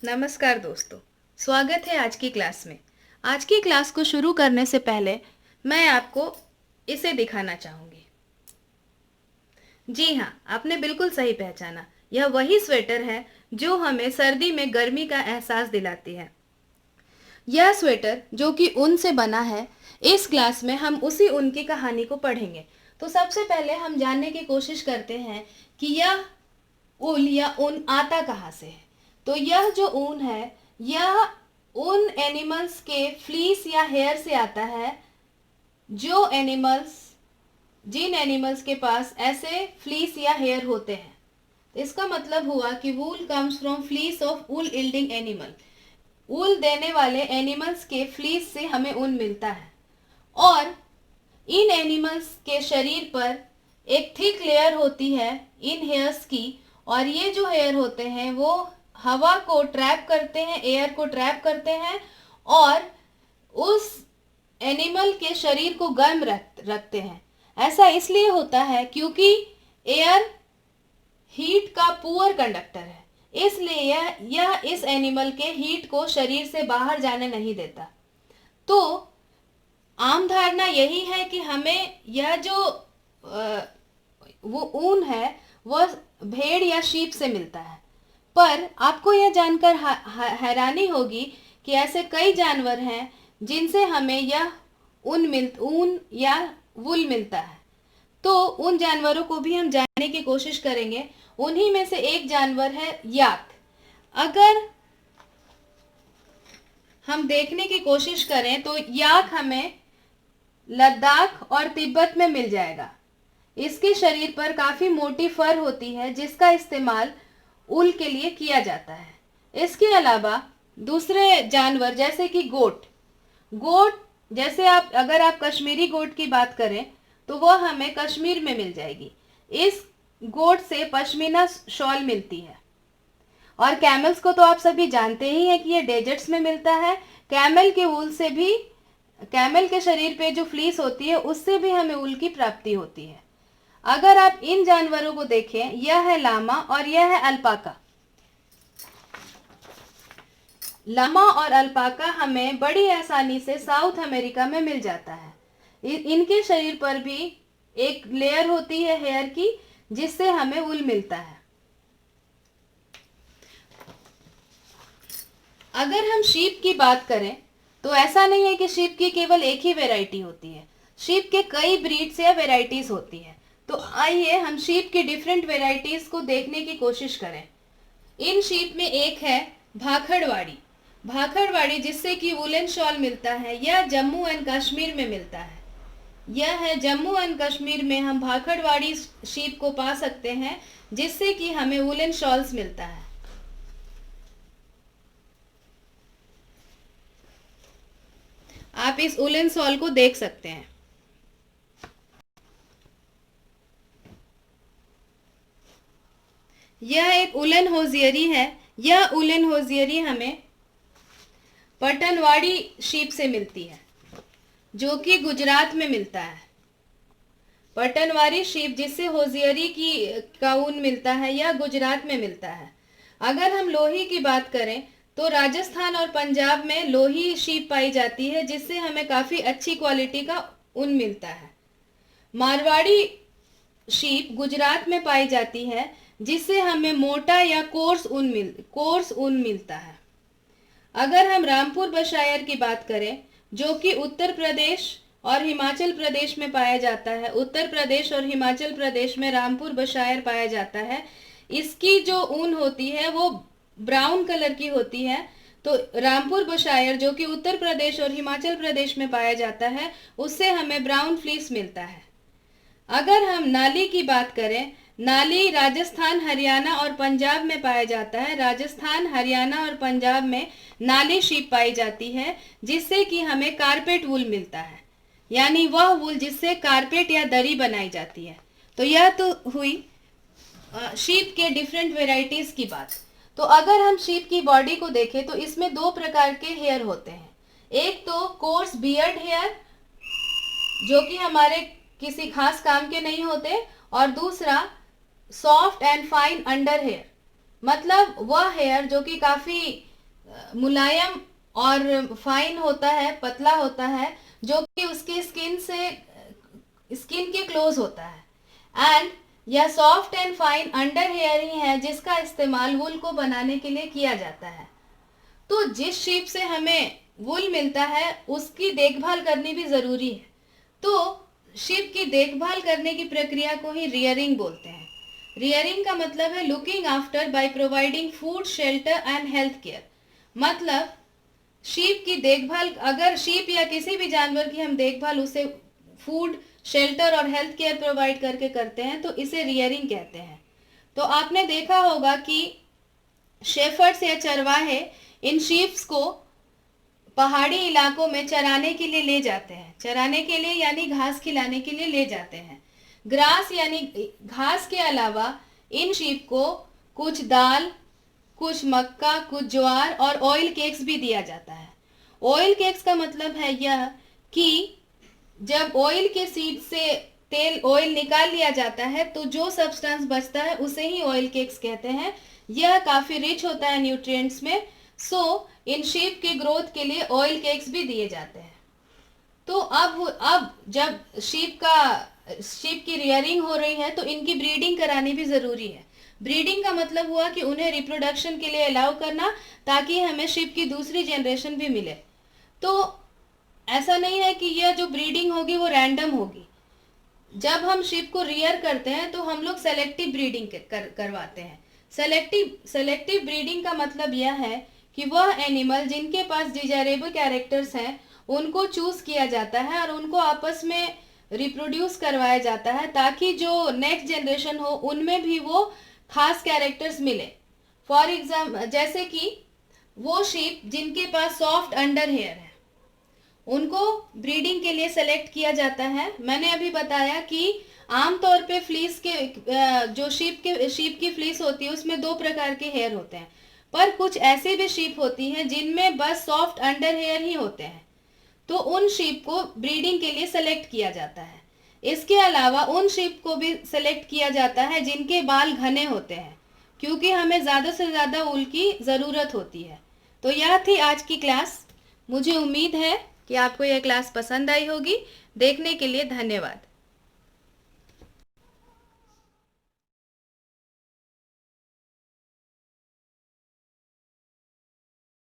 नमस्कार दोस्तों, स्वागत है आज की क्लास में। आज की क्लास को शुरू करने से पहले मैं आपको इसे दिखाना चाहूँगी। जी हाँ, आपने बिल्कुल सही पहचाना। यह वही स्वेटर है जो हमें सर्दी में गर्मी का एहसास दिलाती है। यह स्वेटर जो कि ऊन से बना है, इस क्लास में हम उसी ऊन की कहानी को पढ़ेंगे। तो सबसे पहले हम जानने की कोशिश करते हैं कि यह ऊल या ऊन आता कहाँ से है। तो यह जो ऊन है, यह उन एनिमल्स के फ्लीस या हेयर से आता है जिन एनिमल्स के पास ऐसे फ्लीस या हेयर होते हैं। तो इसका मतलब हुआ कि wool comes from fleece of wool yielding animal. Wool देने वाले एनिमल्स के फ्लीस से हमें ऊन मिलता है। और इन एनिमल्स के शरीर पर एक थिक लेयर होती है इन हेयर्स की, और ये जो हेयर होते हैं वो हवा को ट्रैप करते हैं, एयर को ट्रैप करते हैं और उस एनिमल के शरीर को गर्म रखते हैं। ऐसा इसलिए होता है क्योंकि एयर हीट का पुअर कंडक्टर है, इसलिए यह इस एनिमल के हीट को शरीर से बाहर जाने नहीं देता। तो आम धारणा यही है कि हमें यह जो वो ऊन है वह भेड़ या शीप से मिलता है। पर आपको यह जानकर हैरानी होगी कि ऐसे कई जानवर हैं जिनसे हमें यह ऊन या वूल मिलता है। तो उन जानवरों को भी हम जानने की कोशिश करेंगे। उन्हीं में से एक जानवर है याक। अगर हम देखने की कोशिश करें तो याक हमें लद्दाख और तिब्बत में मिल जाएगा। इसके शरीर पर काफ़ी मोटी फर होती है जिसका इस्तेमाल ऊल के लिए किया जाता है। इसके अलावा दूसरे जानवर जैसे कि गोट जैसे अगर आप कश्मीरी गोट की बात करें तो वह हमें कश्मीर में मिल जाएगी। इस गोट से पश्मीना शॉल मिलती है। और कैमल्स को तो आप सभी जानते ही हैं कि ये डेजर्ट्स में मिलता है। कैमल के शरीर पे जो फ्लीस होती है उससे भी हमें ऊल की प्राप्ति होती है। अगर आप इन जानवरों को देखें, यह है लामा और यह है अल्पाका। लामा और अल्पाका हमें बड़ी आसानी से साउथ अमेरिका में मिल जाता है। इनके शरीर पर भी एक लेयर होती है हेयर की जिससे हमें ऊल मिलता है। अगर हम शीप की बात करें तो ऐसा नहीं है कि शीप की केवल एक ही वैरायटी होती है। शीप के कई ब्रीड्स या वैरायटीज होती है। तो आइए हम शीप की डिफरेंट वैरायटीज को देखने की कोशिश करें। इन शीप में एक है भाखड़वाड़ी जिससे कि वुलन शॉल मिलता है। यह जम्मू एंड कश्मीर में मिलता है। यह है जम्मू एंड कश्मीर में हम भाखड़वाड़ी शीप को पा सकते हैं जिससे कि हमें वुलन शॉल्स मिलता है। आप इस वुलन शॉल को देख सकते हैं। यह एक उलन होजियरी है। यह उलन होजियरी हमें पटनवाड़ी शीप से मिलती है जो कि गुजरात में मिलता है। पटनवाड़ी शीप जिससे होजियरी का ऊन मिलता है, यह गुजरात में मिलता है। अगर हम लोही की बात करें तो राजस्थान और पंजाब में लोही शीप पाई जाती है जिससे हमें काफ़ी अच्छी क्वालिटी का ऊन मिलता है। मारवाड़ी शीप गुजरात में पाई जाती है जिससे हमें मोटा या कोर्स ऊन मिलता है। अगर हम रामपुर बशायर की बात करें जो कि उत्तर प्रदेश और हिमाचल प्रदेश में पाया जाता है, उत्तर प्रदेश और हिमाचल प्रदेश में रामपुर बशायर पाया जाता है। इसकी जो ऊन होती है वो ब्राउन कलर की होती है। तो रामपुर बशायर जो कि उत्तर प्रदेश और हिमाचल प्रदेश में पाया जाता है उससे हमें ब्राउन फ्लीस मिलता है। अगर हम नाली की बात करें, नाली राजस्थान, हरियाणा और पंजाब में पाया जाता है। राजस्थान, हरियाणा और पंजाब में नाली शीप पाई जाती है जिससे कि हमें कारपेट वूल मिलता है, यानी वह वूल जिससे कारपेट या दरी बनाई जाती है। तो यह तो हुई शीप के डिफरेंट वेराइटीज की बात। तो अगर हम शीप की बॉडी को देखें तो इसमें दो प्रकार के हेयर होते हैं। एक तो कोर्स बियर्ड हेयर जो कि हमारे किसी खास काम के नहीं होते, और दूसरा soft and fine under hair, मतलब वह हेयर जो कि काफ़ी मुलायम और फाइन होता है, पतला होता है, जो कि उसके स्किन के क्लोज होता है। एंड यह soft and fine under hair ही है जिसका इस्तेमाल वूल को बनाने के लिए किया जाता है। तो जिस शीप से हमें वूल मिलता है उसकी देखभाल करनी भी ज़रूरी है। तो शीप की देखभाल करने की प्रक्रिया को ही रियरिंग बोलते हैं। रियरिंग का मतलब है looking after by providing food, shelter and health care. मतलब शीप की देखभाल, अगर शीप या किसी भी जानवर की हम देखभाल उसे फूड, शेल्टर और हेल्थ केयर प्रोवाइड करके करते हैं तो इसे रियरिंग कहते हैं। तो आपने देखा होगा कि शेफर्ड्स या चरवाहे इन शीप्स को पहाड़ी इलाकों में चराने के लिए ले जाते हैं। चराने के लिए यानी घास खिलाने के लिए ले जाते हैं। ग्रास यानी घास के अलावा इन शीप को कुछ दाल, कुछ मक्का, कुछ ज्वार और ऑयल केक्स भी दिया जाता है। ऑयल केक्स का मतलब है यह कि जब ऑयल के सीड से ऑयल निकाल लिया जाता है तो जो सब्सटेंस बचता है उसे ही ऑयल केक्स कहते हैं। यह काफ़ी रिच होता है न्यूट्रिएंट्स में। सो इन शीप के ग्रोथ के लिए ऑयल केक्स भी दिए जाते हैं। तो अब जब शीप की रियरिंग हो रही है तो इनकी ब्रीडिंग करानी भी ज़रूरी है। ब्रीडिंग का मतलब हुआ कि उन्हें रिप्रोडक्शन के लिए अलाउ करना, ताकि हमें शीप की दूसरी जनरेशन भी मिले। तो ऐसा नहीं है कि यह जो ब्रीडिंग होगी वो रैंडम होगी। जब हम शीप को रियर करते हैं तो हम लोग सेलेक्टिव ब्रीडिंग करवाते हैं। सेलेक्टिव ब्रीडिंग का मतलब यह है कि वह एनिमल जिनके पास डिजायरेबल कैरेक्टर्स हैं उनको चूज किया जाता है और उनको आपस में रिप्रोड्यूस करवाया जाता है, ताकि जो नेक्स्ट जनरेशन हो उनमें भी वो खास कैरेक्टर्स मिले। फॉर एग्जाम्पल, जैसे कि वो शीप जिनके पास सॉफ्ट अंडर हेयर है उनको ब्रीडिंग के लिए सेलेक्ट किया जाता है। मैंने अभी बताया कि आमतौर पे फ्लीस के जो शीप की फ्लीस होती है उसमें 2 प्रकार के हेयर होते हैं, पर कुछ ऐसी भी शीप होती हैं जिनमें बस सॉफ्ट अंडर हेयर ही होते हैं, तो उन शीप को ब्रीडिंग के लिए सेलेक्ट किया जाता है। इसके अलावा उन शीप को भी सेलेक्ट किया जाता है जिनके बाल घने होते हैं, क्योंकि हमें ज़्यादा से ज़्यादा ऊल की ज़रूरत होती है। तो यह थी आज की क्लास। मुझे उम्मीद है कि आपको यह क्लास पसंद आई होगी। देखने के लिए धन्यवाद।